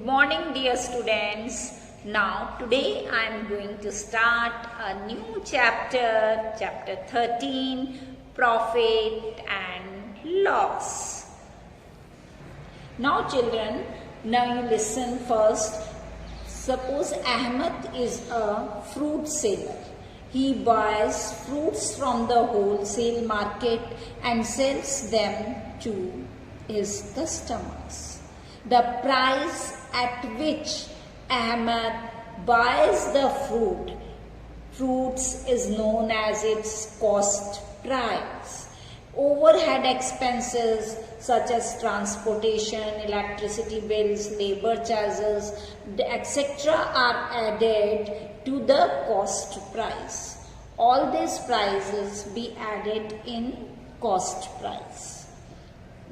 Good morning, dear students. Now today I am going to start a new chapter, chapter 13, Profit and Loss. Now children, now you listen first. Suppose Ahmed is a fruit seller. He buys fruits from the wholesale market and sells them to his customers. The price at which Ahmed buys the fruits is known as its cost price. Overhead expenses such as transportation, electricity bills, labor charges, etc. are added to the cost price. All these prices be added in cost price.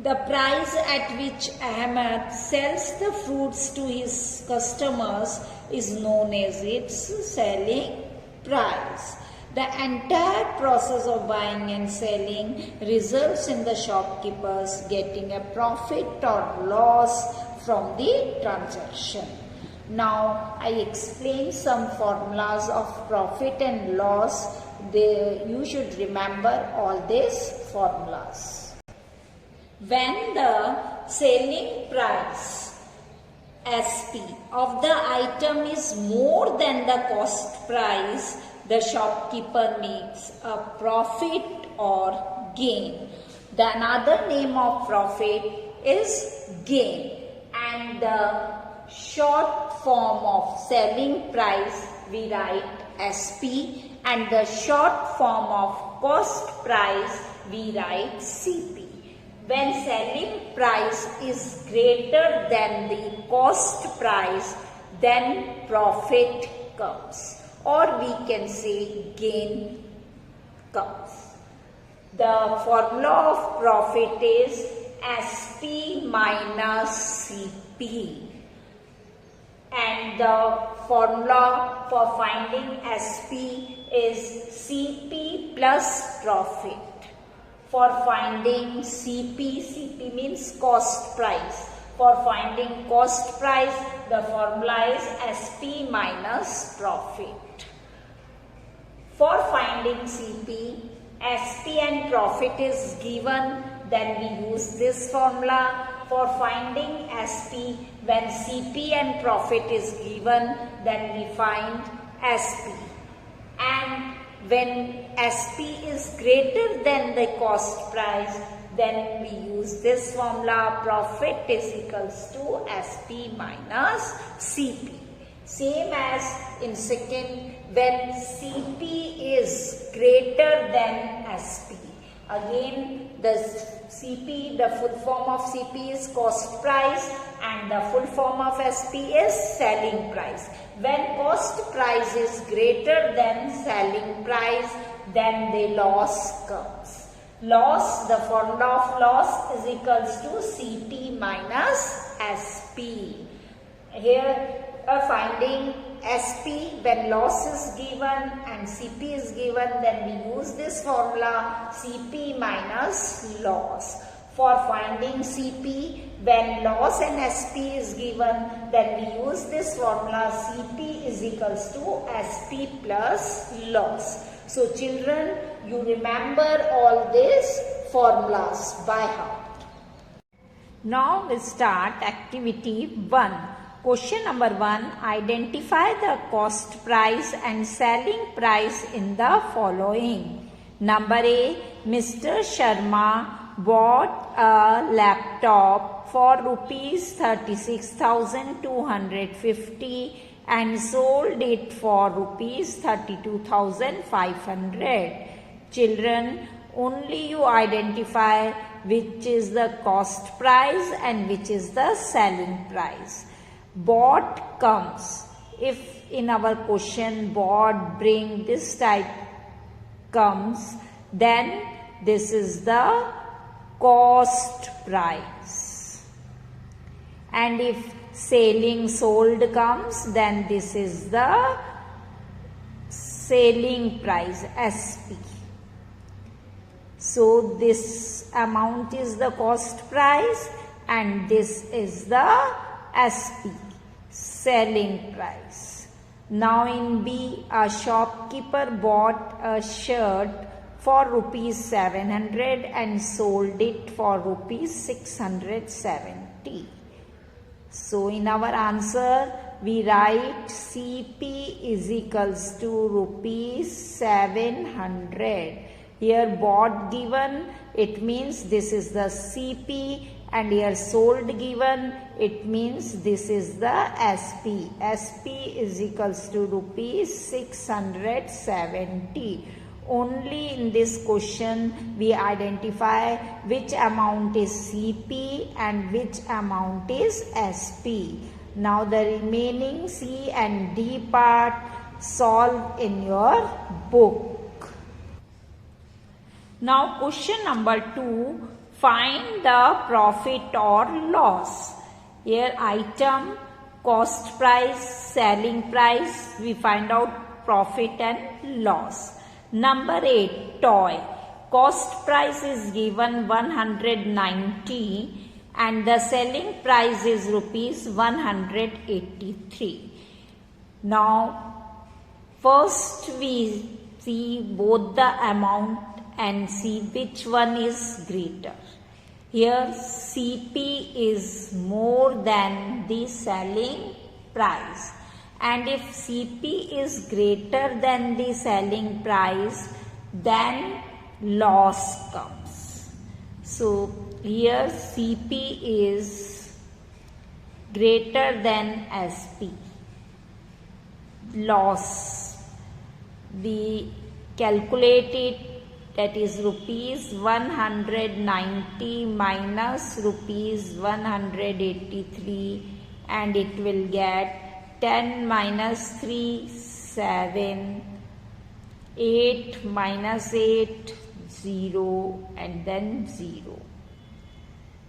The price at which Ahmed sells the fruits to his customers is known as its selling price. The entire process of buying and selling results in the shopkeepers getting a profit or loss from the transaction. Now I explain some formulas of profit and loss. You should remember all these formulas. When the selling price SP of the item is more than the cost price, the shopkeeper makes a profit or gain. The another name of profit is gain, and the short form of selling price we write SP, and the short form of cost price we write CP. When selling price is greater than the cost price, then profit comes, or we can say gain comes. The formula of profit is SP minus CP, and the formula for finding SP is CP plus profit. For finding CP means cost price. For finding cost price, the formula is SP minus profit. For finding CP, SP and profit is given, then we use this formula. For finding SP, when CP and profit is given, then we find SP. And when SP is greater than the cost price, then we use this formula, profit is equals to SP minus CP. Same as in second, when CP is greater than SP. Again, the CP, the full form of CP is cost price, and the full form of SP is selling price. When cost price is greater than selling price, then the loss comes. Loss, the formula of loss is equals to CP minus SP. Here finding SP, when loss is given and CP is given, then we use this formula CP minus loss. For finding CP, when loss and SP is given, then we use this formula CP is equals to SP plus loss. So children, you remember all these formulas by heart. Now we start activity 1. Question number 1. Identify the cost price and selling price in the following. Number A. Mr. Sharma bought a laptop for rupees 36,250 and sold it for rupees 32,500. Children, only you identify which is the cost price and which is the selling price. Bought comes, if in our question bought, bring, this type comes, then this is the cost price. And if selling, sold comes, then this is the selling price, SP. So this amount is the cost price and this is the SP. selling price. Now in B, a shopkeeper bought a shirt for rupees 700 and sold it for rupees 670. So in our answer, we write CP is equals to rupees 700. Here bought given, it means this is the CP, and here sold given, it means this is the SP. SP is equals to rupees 670. Only in this question we identify which amount is CP and which amount is SP. Now the remaining C and D part solve in your book. Now question number 2, find the profit or loss. Here item, cost price, selling price, we find out profit and loss. Number 8, toy. Cost price is given 190 and the selling price is rupees 183. Now first we see both the amount and see which one is greater. Here CP is more than the selling price, and if CP is greater than the selling price, then loss comes. So here CP is greater than SP. Loss, we calculate it, that is rupees 190 minus rupees 183, and it will get 10 minus 3, 7, 8 minus 8, 0, and then 0.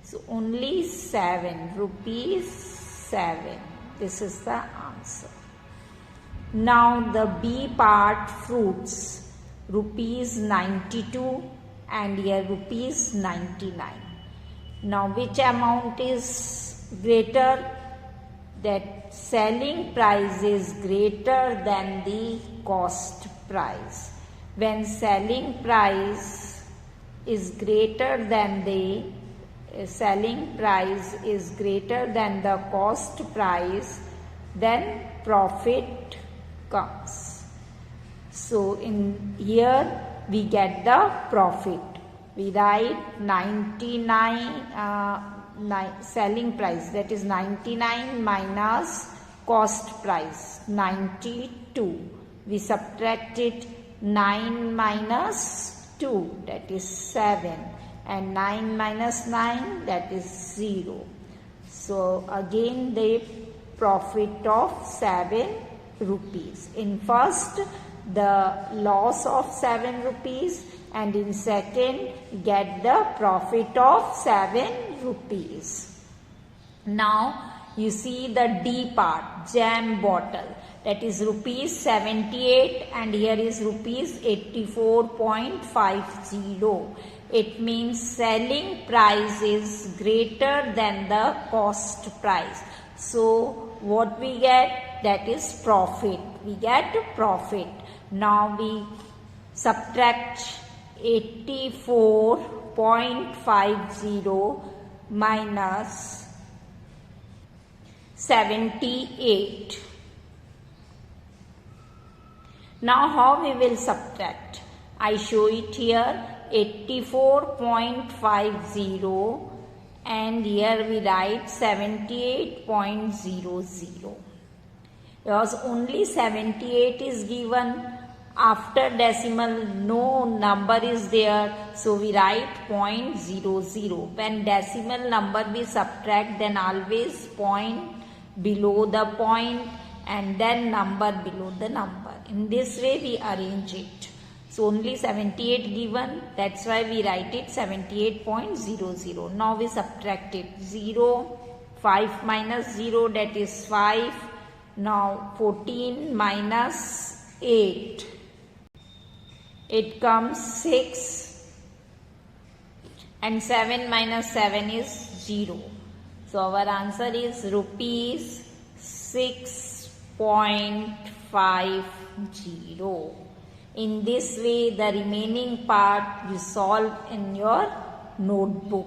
So only 7, rupees 7. This is the answer. Now the B part, fruits. Rupees 92 and here rupees 99. Now which amount is greater? That selling price is greater than the cost price. When selling price is greater than the cost price, then profit comes. So in here we get the profit. We write 99 selling price, that is 99 minus cost price 92. We subtract it, 9 minus 2, that is 7, and 9 minus 9, that is 0. So again the profit of 7 rupees. In first, the loss of 7 rupees, and in second get the profit of 7 rupees. Now you see the D part, jam bottle, that is rupees 78 and here is rupees 84.50. It means selling price is greater than the cost price. So what we get? That is profit. We get profit. Now we subtract 84.50 minus 78. Now how we will subtract? I show it here, 84.50 and here we write 78.00. Because only 78 is given, after decimal no number is there, so we write 0.00. When decimal number we subtract, then always point below the point and then number below the number. In this way we arrange it. So only 78 given, that's why we write it 78.00. Now we subtract it, 0, 5 minus 0, that is 5. Now 14 minus 8, it comes 6, and 7 minus 7 is 0. So our answer is rupees 6.50. In this way, the remaining part you solve in your notebook.